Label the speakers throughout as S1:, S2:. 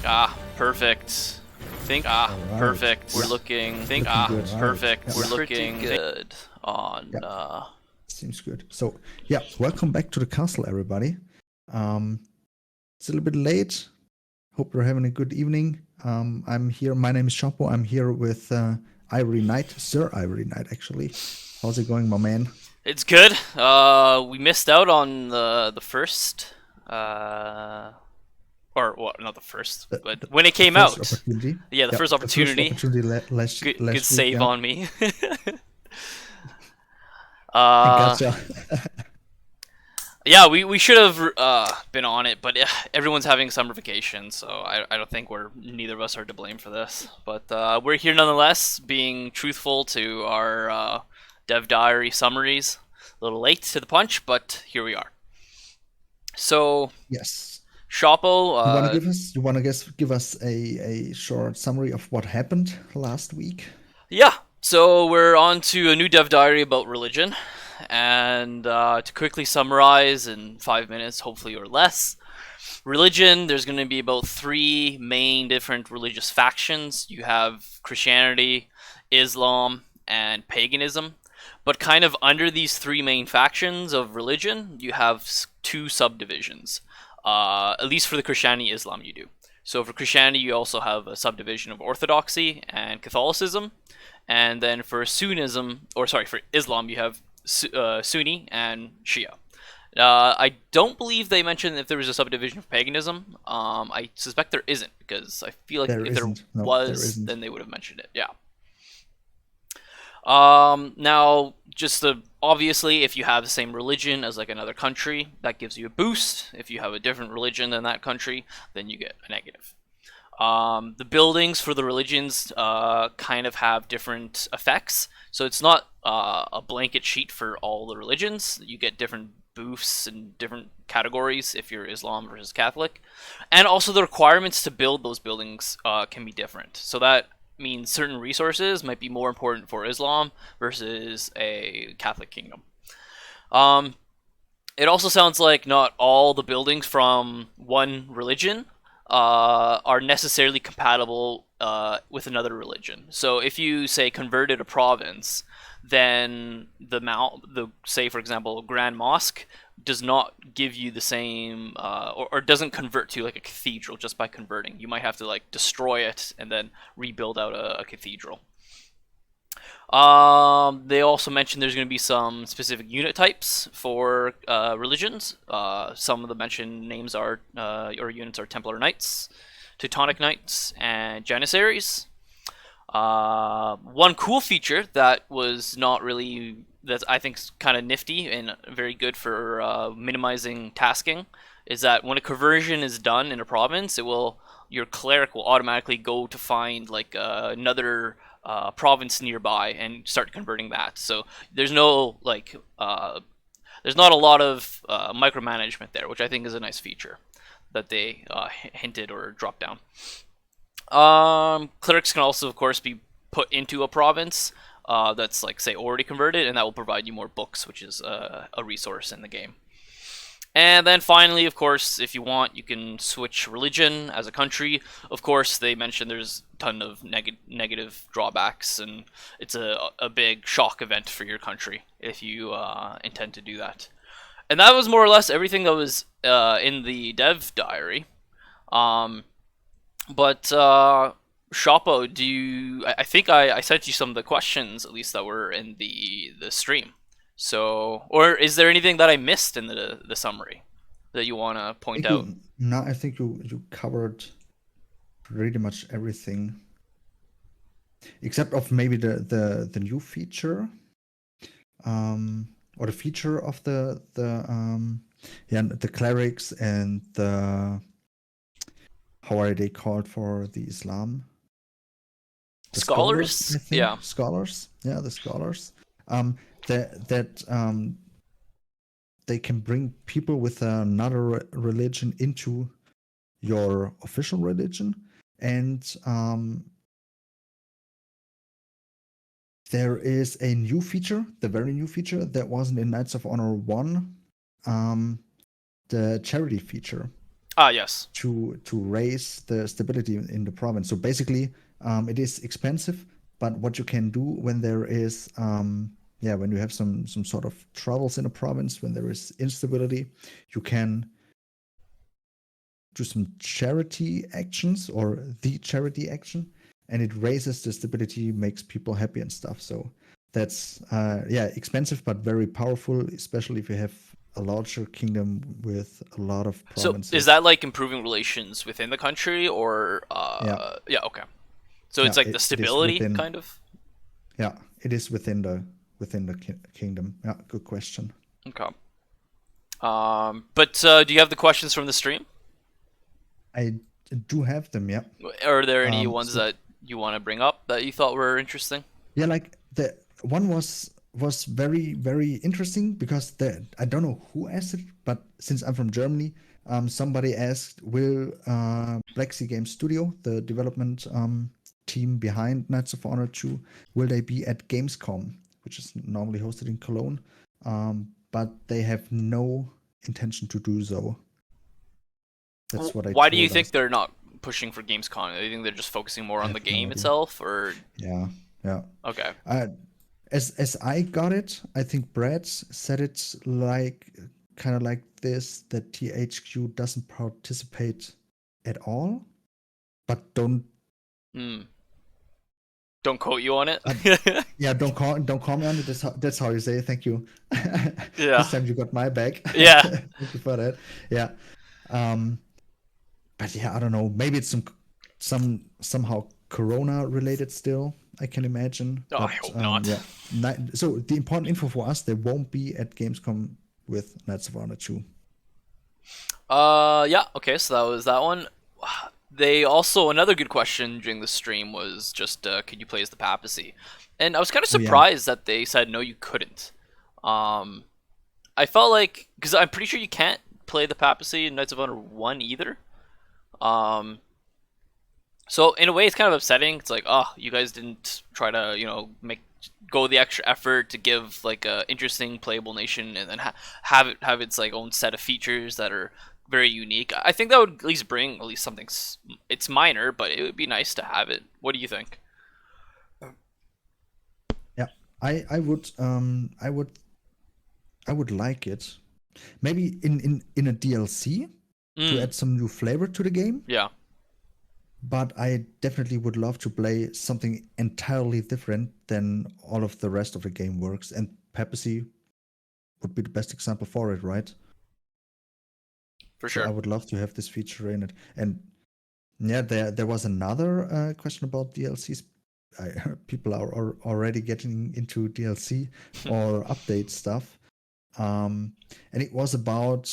S1: Perfect.
S2: All right.
S1: We're
S2: Yeah,
S1: looking.
S2: looking good. Right.
S1: Perfect.
S2: Yeah,
S1: We're looking good on.
S2: yeah, seems good. So yeah, welcome back to the castle, everybody. It's a little bit late. Hope you're having a good evening. I'm here. My name is Sh0ppo. I'm here with Ivory Knight, Sir Ivory Knight, actually. How's it going, my man?
S1: It's good. We missed out on the first. Or what? Not the first,
S2: The,
S1: but
S2: the,
S1: when it
S2: the
S1: came
S2: first
S1: out.
S2: opportunity.
S1: Yeah, the
S2: Yeah,
S1: first
S2: the first
S1: opportunity.
S2: opportunity
S1: Good
S2: last week.
S1: save
S2: Yeah,
S1: on me.
S2: I
S1: uh,
S2: gotcha.
S1: yeah, we should have been on it, but everyone's having summer vacation, so I don't think neither of us are to blame for this. But we're here nonetheless, being truthful to our DevDiary summaries. A little late to the punch, but here we are. So
S2: Yes.
S1: Sh0ppo,
S2: You want to give us a short summary of what happened last week?
S1: yeah. So we're on to a new DevDiary about religion, and to quickly summarize in 5 minutes, hopefully or less. Religion, there's going to be about three main different religious factions. You have Christianity, Islam, and paganism. But kind of under these three main factions of religion, you have two subdivisions. At least for the Christianity Islam, you do. So for Christianity, you also have a subdivision of Orthodoxy and Catholicism. And then for for Islam, you have Sunni and Shia. I don't believe they mentioned if there was a subdivision of paganism. I suspect there isn't because I feel like
S2: There
S1: if there
S2: isn't. No, there
S1: was,
S2: isn't.
S1: then they would have mentioned it. Yeah. Now, obviously, if you have the same religion as like another country, that gives you a boost. If you have a different religion than that country, then you get a negative. The buildings for the religions kind of have different effects, so it's not a blanket sheet for all the religions. You get different boosts and different categories if you're Islam versus Catholic, and also the requirements to build those buildings can be different. So that means certain resources might be more important for Islam versus a Catholic kingdom. Um, it also sounds like not all the buildings from one religion are necessarily compatible with another religion. So if you say converted a province, then the say for example Grand Mosque does not give you the same or doesn't convert to like a cathedral just by converting. You might have to like destroy it and then rebuild out a cathedral. They also mentioned there's going to be some specific unit types for religions. Some of the mentioned names are or units are Templar Knights, Teutonic Knights, and Janissaries. One cool feature that was not really that I think is kind of nifty and very good for minimizing tasking is that when a conversion is done in a province, your cleric will automatically go to find like another province nearby and start converting that. So there's no there's not a lot of micromanagement there, which I think is a nice feature that they hinted or dropped down. Clerics can also, of course, be put into a province that's like say already converted, and that will provide you more books, which is a resource in the game. And then finally, of course, if you want, you can switch religion as a country. Of course, they mentioned there's a ton of negative drawbacks, and it's a big shock event for your country if you intend to do that. And that was more or less everything that was in the DevDiary. Um, but Sh0ppo, I think I sent you some of the questions at least that were in the stream. So, or is there anything that I missed in the summary that you want to point out?
S2: I think you covered pretty much everything, except of maybe the new feature, or the feature of the clerics and the how are they called for the Islam? The scholars, I
S1: Scholars?
S2: think.
S1: Yeah.
S2: Scholars, yeah, the scholars. That they can bring people with another religion into your official religion, and there is a new feature, the very new feature that wasn't in Knights of Honor 1, the charity feature.
S1: Ah, yes.
S2: to raise the stability in the province. So basically, it is expensive, but what you can do when there is yeah, when you have some sort of troubles in a province, when there is instability, you can do some charity actions or the charity action, and it raises the stability, makes people happy and stuff. So that's yeah, expensive but very powerful, especially if you have a larger kingdom with a lot of
S1: So is
S2: provinces.
S1: that like improving relations within the country, or
S2: Yeah,
S1: yeah, okay. So it's
S2: yeah,
S1: like the
S2: it is
S1: stability,
S2: within.
S1: kind of.
S2: Yeah, it is within the kingdom. Yeah, good question.
S1: Okay. But do you have the questions from the stream?
S2: I do have them. Yeah.
S1: Are there any ones
S2: So
S1: that you want to bring up that you thought were interesting?
S2: yeah, like the one was very interesting because the I don't know who asked it, but since I'm from Germany, somebody asked, will Black Sea Games Studio, the development team behind Knights of Honor 2, will they be at Gamescom, which is normally hosted in Cologne, but they have no intention to do so. That's what I
S1: Why do you
S2: told us.
S1: think they're not pushing for Gamescom? Do you think they're just focusing more
S2: I
S1: on the
S2: have no
S1: game
S2: idea.
S1: itself, or
S2: Yeah, yeah.
S1: okay?
S2: Uh, as I got it, I think Brad said it like kind of like this that THQ doesn't participate at all, but
S1: Hmm. Don't quote you on it.
S2: uh, yeah, don't call me on it. That's how you say it. Thank you.
S1: Yeah.
S2: This time you got my back.
S1: Yeah.
S2: Thank you for that. Yeah. Um, but yeah, I don't know. Maybe it's somehow Corona related still. I can imagine.
S1: Oh, I
S2: But
S1: hope not.
S2: yeah. So the important info for us, they won't be at Gamescom with Knights of Honor 2.
S1: Yeah. Okay, so that was that one. They also another good question during the stream was just could you play as the papacy? And I was kind of
S2: Oh yeah.
S1: surprised that they said no, you couldn't. Um, I felt like because I'm pretty sure you can't play the papacy in Knights of Honor One either. Um, so in a way, it's kind of upsetting. It's like, oh, you guys didn't try to, make go the extra effort to give like a interesting playable nation, and then have it have its like own set of features that are very unique. I think that would at least bring at least something. It's minor, but it would be nice to have it. What do you think?
S2: Yeah. I would like it. Maybe in a DLC to
S1: Mm,
S2: add some new flavor to the game.
S1: yeah,
S2: But I definitely would love to play something entirely different than all of the rest of the game works. And Papacy would be the best example for it, right?
S1: for
S2: So I
S1: sure.
S2: would love to have this feature in it. And yeah, there was another question about DLCs. People are already getting into DLC or update stuff. And it was about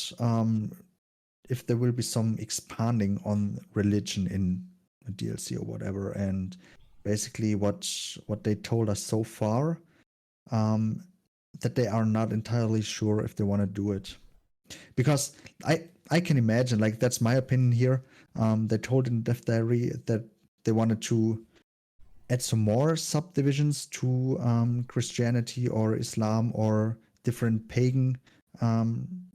S2: if there will be some expanding on religion in a DLC or whatever. And basically, what they told us so far, um, that they are not entirely sure if they want to do it, because I can imagine, like, that's my opinion here. They told in DevDiary that they wanted to add some more subdivisions to Christianity or Islam or different pagan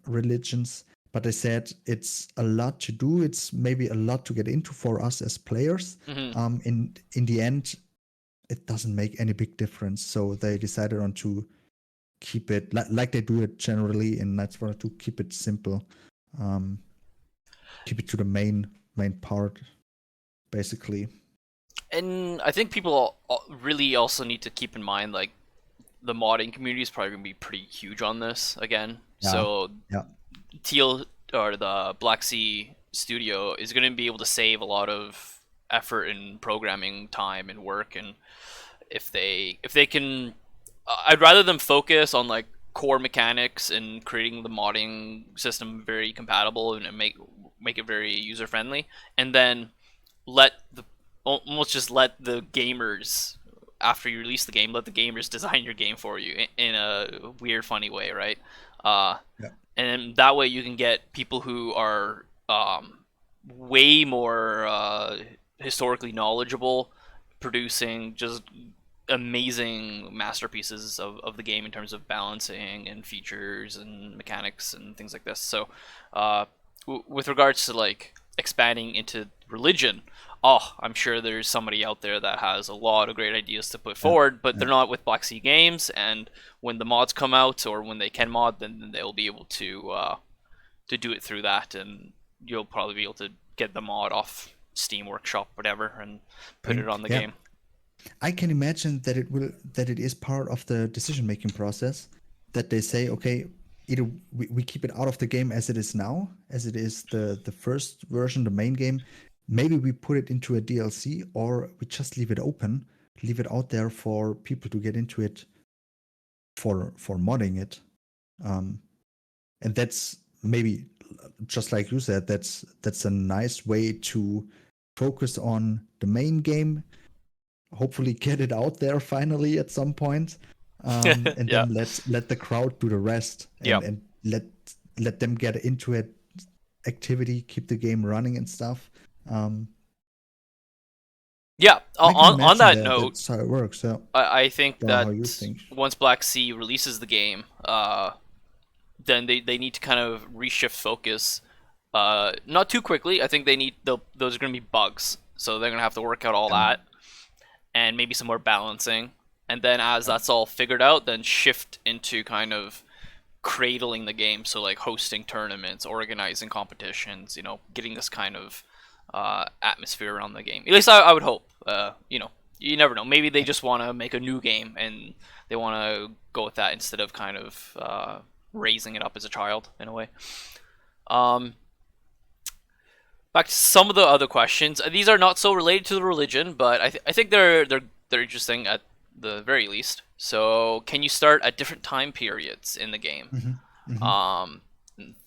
S2: religions. But they said it's a lot to do. It's maybe a lot to get into for us as players.
S1: Hmm.
S2: In the end, it doesn't make any big difference. So they decided on to keep it like they do it generally in Knights Runner, to keep it simple, um, keep it to the main part, basically.
S1: And I think people really also need to keep in mind like the modding community is probably gonna be pretty huge on this again.
S2: Yeah,
S1: So
S2: yeah.
S1: Teal or the Black Sea studio is going to be able to save a lot of effort and programming time and work, and if they can, I'd rather them focus on like core mechanics and creating the modding system very compatible and make it very user friendly, and then let the almost just let the gamers, after you release the game, let the gamers design your game for you in a weird funny way, right? uh
S2: Yeah.
S1: and that way you can get people who are way more historically knowledgeable, producing just amazing masterpieces of the game in terms of balancing and features and mechanics and things like this. So uh, with regards to like expanding into religion, oh, I'm sure there's somebody out there that has a lot of great ideas to put
S2: Yeah,
S1: forward, but
S2: yeah,
S1: they're not with Black Sea Games. And when the mods come out, or when they can mod, then they'll be able to do it through that, and you'll probably be able to get the mod off Steam Workshop, whatever, and put it on the
S2: yeah.
S1: game.
S2: I can imagine that it is part of the decision making process that they say, okay, either we keep it out of the game as it is now, as it is the first version, the main game. Maybe we put it into a DLC, or we just leave it open, leave it out there for people to get into it for modding it. Um, and that's maybe, just like you said, that's a nice way to focus on the main game, hopefully get it out there finally at some point, and
S1: Yeah.
S2: then let the crowd do the rest,
S1: Yeah.
S2: and let them get into it, activity, keep the game running and stuff. um
S1: Yeah.
S2: I can
S1: On
S2: imagine
S1: that
S2: that
S1: note,
S2: that's how it works. So
S1: I think
S2: don't know how you
S1: that
S2: think.
S1: once Black Sea releases the game, then they need to kind of reshift focus. Not too quickly. I think those are going to be bugs, so they're going to have to work out all
S2: Yeah,
S1: that, and maybe some more balancing. And then as
S2: yeah,
S1: that's all figured out, then shift into kind of cradling the game. So like hosting tournaments, organizing competitions, getting this kind of atmosphere around the game. At least I would hope. You never know. Maybe they
S2: yeah.
S1: just want to make a new game and they want to go with that instead of kind of raising it up as a child in a way. Um, Back to some of the other questions. These are not so related to the religion, but I think they're interesting at the very least. So, can you start at different time periods in the game?
S2: Hmm. Hmm.
S1: Um,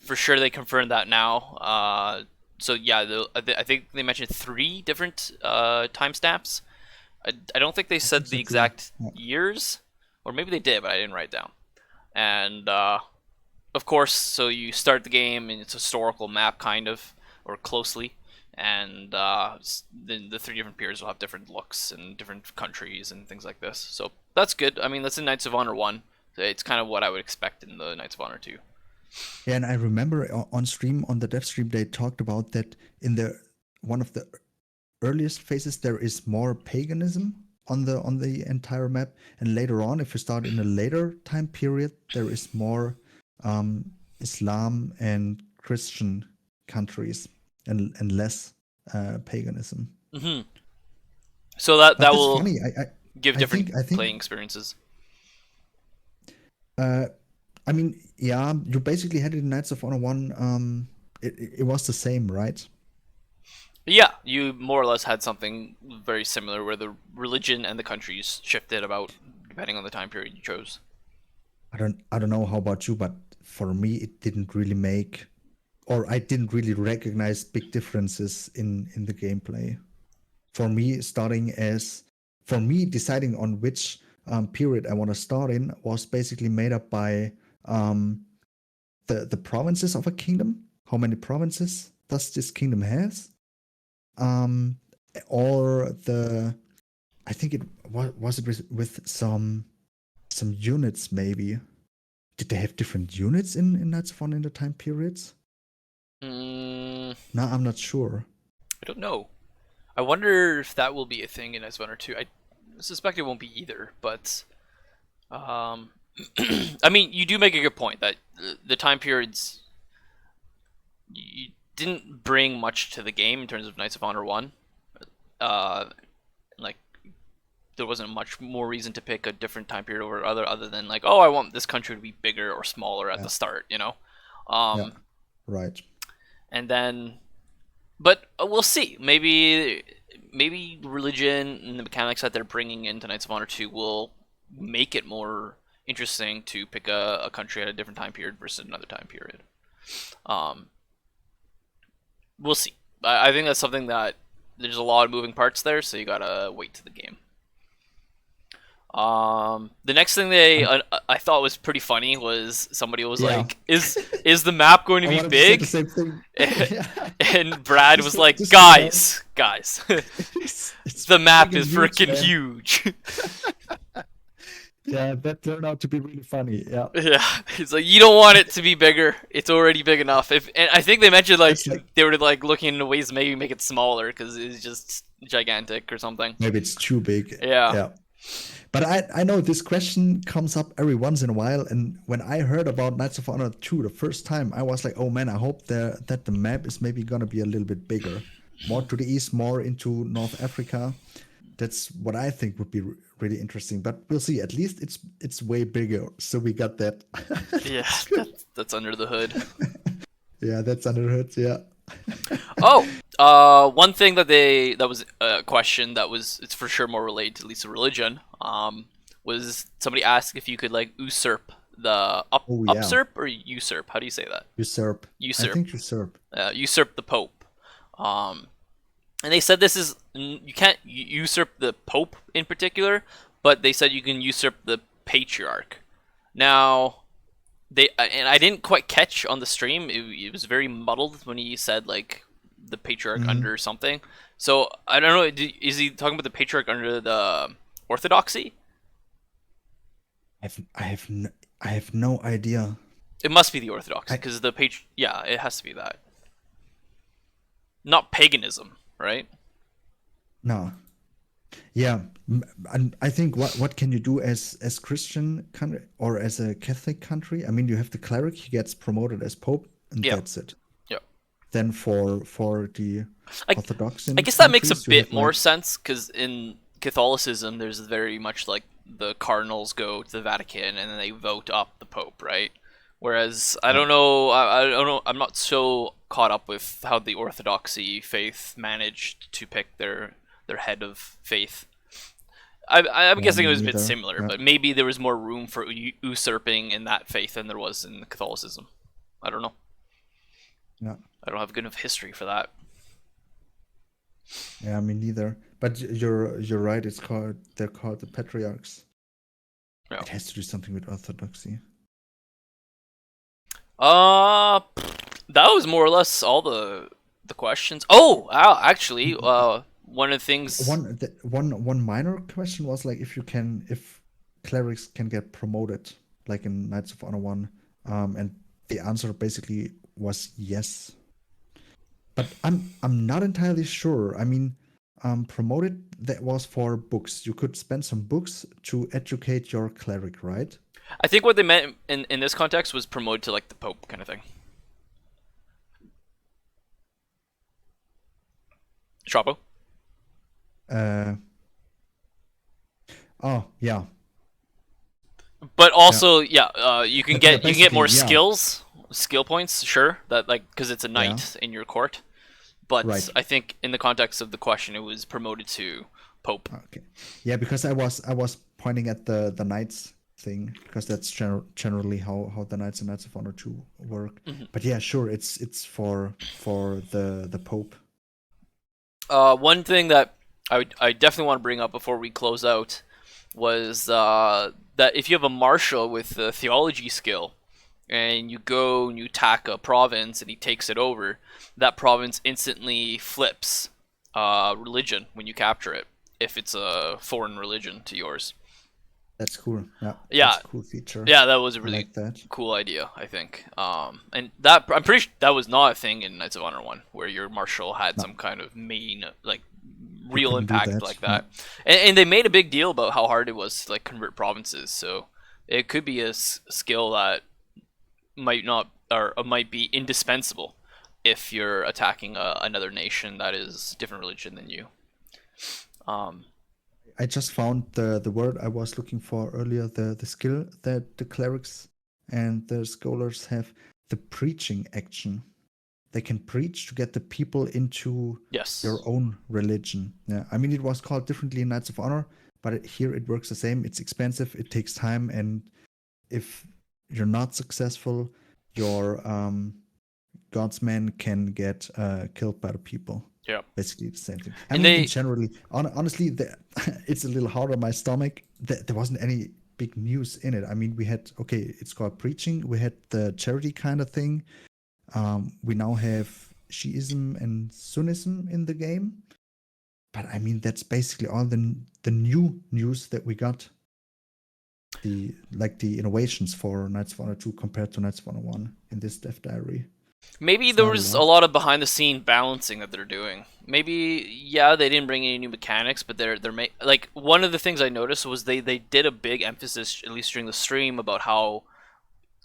S1: for sure, they confirmed that now. So yeah, I think they mentioned three different timestamps. I don't think they
S2: I think
S1: said
S2: so
S1: the
S2: too.
S1: exact
S2: Yeah.
S1: years, or maybe they did, but I didn't write down. And of course, so you start the game and it's a historical map, kind of, or closely, and the three different periods will have different looks and different countries and things like this. So that's good. I mean, that's in Knights of Honor 1. It's kind of what I would expect in the Knights of Honor 2.
S2: Yeah, and I remember on stream, on the dev stream, they talked about that in the one of the earliest phases there is more paganism on the entire map, and later on, if you start in a later time period, there is more Islam and Christian countries, and less paganism.
S1: Hmm. So that
S2: But
S1: that
S2: that's
S1: will
S2: funny.
S1: give different
S2: I think
S1: playing experiences.
S2: uh, I mean, yeah, you basically had it in Knights of Honor One. It was the same, right?
S1: Yeah, you more or less had something very similar where the religion and the countries shifted about depending on the time period you chose.
S2: I don't know how about you, but for me it didn't really make, or I didn't really recognize big differences in the gameplay. For me, for me deciding on which period I want to start in was basically made up by um, the provinces of a kingdom. How many provinces does this kingdom has? Um, or the I think it was it with some units maybe. Did they have different units in Knights of Honor in the time periods?
S1: Mm,
S2: No, I'm not sure.
S1: I don't know. I wonder if that will be a thing in Ice Runner 2. I suspect it won't be either, but um, I mean, you do make a good point that the time periods you didn't bring much to the game in terms of Knights of Honor 1. Uh, like there wasn't much more reason to pick a different time period over other than like, oh, I want this country to be bigger or smaller at
S2: Yeah,
S1: the start.
S2: yeah,
S1: Um,
S2: right.
S1: and then, but we'll see. Maybe religion and the mechanics that they're bringing into Knights of Honor 2 will make it more interesting to pick a country at a different time period versus another time period. Um, we'll see. I think that's something that there's a lot of moving parts there, so you gotta wait to the game. The next thing
S2: Um,
S1: I thought was pretty funny was somebody was
S2: yeah,
S1: like, "Is the map going to
S2: I
S1: be
S2: wanted to say the
S1: big?"
S2: same thing. Yeah,
S1: And Brad was like,
S2: just the map.
S1: guys,
S2: It's
S1: the map
S2: freaking
S1: is
S2: huge,
S1: freaking
S2: man.
S1: huge."
S2: Yeah, that turned out to be really funny. Yeah,
S1: Yeah, it's like you don't want it to be bigger. It's already big enough. If and I think they mentioned like
S2: it's like
S1: they were like looking into ways to maybe make it smaller because it's just gigantic or something.
S2: maybe it's too big.
S1: Yeah,
S2: Yeah. But I know this question comes up every once in a while, and when I heard about Knights of Honor 2 the first time, I was like, oh man, I hope that the map is maybe gonna be a little bit bigger. More to the east, more into North Africa. That's what I think would be really interesting. But we'll see. At least it's way bigger, so we got that.
S1: yeah,
S2: That's good.
S1: that's under the hood.
S2: Yeah, that's under the hood. Yeah.
S1: Oh, one thing that was a question that was it's for sure more related to at least to religion. Was somebody asked if you could like usurp the
S2: Oh yeah,
S1: upsurp or usurp? How do you say that?
S2: usurp. I
S1: Usurp.
S2: think usurp.
S1: Usurp the Pope. Um, and they said this is you can't usurp the Pope in particular, but they said you can usurp the Patriarch. Now they and I didn't quite catch on the stream. It was very muddled when he said like the Patriarch
S2: Mhm.
S1: under something. So I don't know. Is he talking about the Patriarch under the Orthodoxy?
S2: I have no idea.
S1: It must be the Orthodoxy
S2: I
S1: because the yeah, it has to be that. Not paganism, right?
S2: no. Yeah, and I think what can you do as Christian country or as a Catholic country? I mean, you have the cleric, he gets promoted as pope, and
S1: Yeah,
S2: that's it.
S1: yeah.
S2: Then for the
S1: I I
S2: Orthodoxian
S1: guess that makes a
S2: countries, you
S1: bit
S2: have
S1: more
S2: like
S1: sense because in Catholicism, there's very much like the cardinals go to the Vatican and then they vote up the Pope, right? Whereas I
S2: yeah,
S1: don't know, I don't know, I'm not so caught up with how the Orthodoxy faith managed to pick their head of faith. I'm
S2: yeah,
S1: guessing it
S2: me
S1: was a bit
S2: neither.
S1: similar,
S2: Yeah,
S1: but maybe there was more room for usurping in that faith than there was in Catholicism. I don't know.
S2: yeah,
S1: I don't have good enough history for that.
S2: yeah, me neither. But you're right. They're called the patriarchs.
S1: Yeah.
S2: It has to do something with orthodoxy.
S1: Uh, that was more or less all the questions. Oh, actually, one of the things.
S2: One minor question was like if clerics can get promoted like in Knights of Honor 1, and the answer basically was yes. But I'm not entirely sure. I mean, promoted that was for books. You could spend some books to educate your cleric, right?
S1: I think what they meant in this context was promoted to like the Pope kind of thing. Sh0ppo.
S2: Uh oh yeah.
S1: But
S2: Yeah.
S1: also, yeah,
S2: But yeah,
S1: you can get
S2: basically,
S1: more
S2: yeah.
S1: skill points, sure. That like because it's a
S2: Yeah.
S1: knight in your court. But
S2: Right.
S1: I think in the context of the question, it was promoted to Pope.
S2: Okay. Yeah, because I was pointing at the knights thing because that's generally how the knights and Knights of Honor 2 work.
S1: Mhm.
S2: But yeah, sure, it's for the Pope.
S1: One thing that I definitely want to bring up before we close out was that if you have a marshal with a theology skill and you go and you attack a province and he takes it over, that province instantly flips religion when you capture it if it's a foreign religion to yours.
S2: That's cool. Yeah,
S1: Yeah,
S2: that's a cool feature.
S1: yeah, that was a
S2: I
S1: really
S2: like that.
S1: cool idea, I think. And that I'm pretty sure that was not a thing in Knights of Honor 1 where your marshal had
S2: No,
S1: some kind of main like
S2: you
S1: real
S2: couldn't do
S1: impact
S2: that.
S1: like
S2: No.
S1: that. And they made a big deal about how hard it was to like convert provinces. So it could be a skill that might not or might be indispensable if you're attacking another nation that is different religion than you. Um,
S2: I just found the word I was looking for earlier, the skill that the clerics and the scholars have, the preaching action. They can preach to get the people into
S1: yes.
S2: your own religion. Yeah, I mean it was called differently in Knights of Honor, but here it works the same. It's expensive, it takes time, and if you're not successful, your God's man can get killed by the people.
S1: Yeah.
S2: Basically the same thing. I
S1: And
S2: mean, in
S1: they
S2: generally, honestly, it's a little hard on my stomach. There wasn't any big news in it. I mean, we had okay, it's called preaching. We had the charity kind of thing. We now have Shiism and Sunnism in the game. But I mean, that's basically all the new news that we got. the innovations for Knights 102 compared to Knights 101 in this dev diary.
S1: Maybe
S2: It's
S1: there
S2: not
S1: was a
S2: lot.
S1: lot of behind the scene balancing that they're doing. Maybe they didn't bring any new mechanics, but like one of the things I noticed was they did a big emphasis, at least during the stream, about how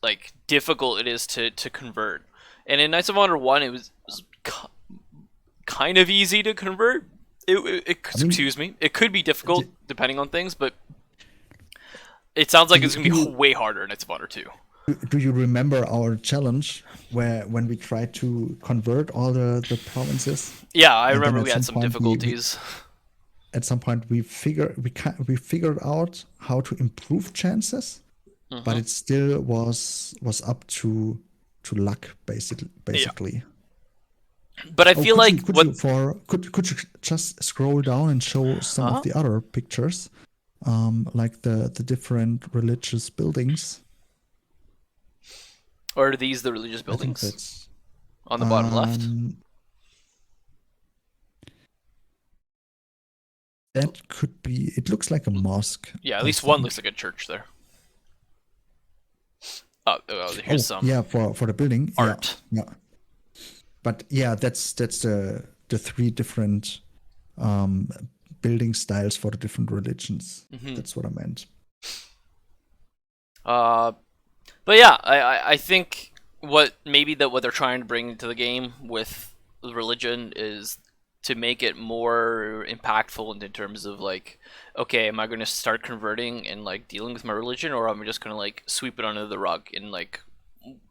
S1: like difficult it is to convert. And in Knights of Honor 1 it was kind of easy to convert. Excuse me. It could be difficult depending on things, but it sounds like it's going to be way harder in Knights of Honor 2.
S2: Do you remember our challenge when we tried to convert all the provinces?
S1: Yeah, I
S2: And
S1: remember we had some difficulties.
S2: At some point we figured out how to improve chances, but it still was up to luck basically.
S1: Yeah. But I feel like
S2: could you just scroll down and show some of the other pictures, like the different religious buildings?
S1: Or are these the religious buildings?
S2: I think that's
S1: on the bottom left.
S2: That could be. It looks like a mosque.
S1: Yeah, at least one looks like a church there. Oh, here's some.
S2: Yeah, for the building
S1: art.
S2: Yeah. But yeah, that's the three different building styles for the different religions. That's what I meant.
S1: But yeah, I think what they're trying to bring into the game with religion is to make it more impactful in terms of like, okay, am I going to start converting and like dealing with my religion, or am I just going to like sweep it under the rug and like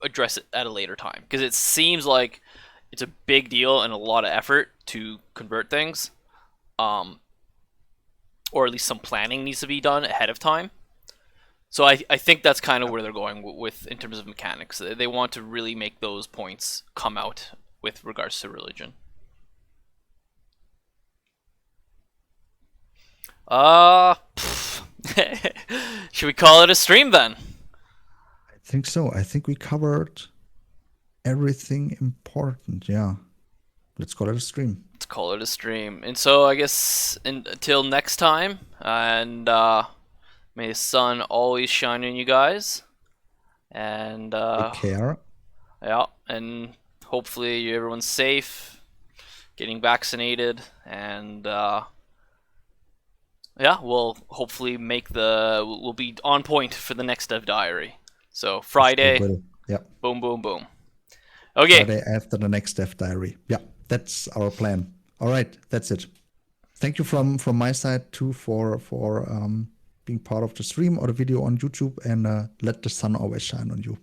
S1: address it at a later time? Because it seems like it's a big deal and a lot of effort to convert things, or at least some planning needs to be done ahead of time. So I think that's kind of where they're going with in terms of mechanics. They want to really make those points come out with regards to religion. Should we call it a stream then?
S2: I think so. I think we covered everything important. Yeah. Let's call it a stream.
S1: Let's call it a stream. And so I guess until next time, and may the sun always shine on you guys. And
S2: take care.
S1: Yeah, and hopefully everyone's safe, getting vaccinated, and we'll hopefully we'll be on point for the next Dev Diary. So Friday, boom, boom, boom. Okay.
S2: Friday after the next Dev Diary. Yeah, that's our plan. All right, that's it. Thank you from my side too for being part of the stream or the video on YouTube, and let the sun always shine on you.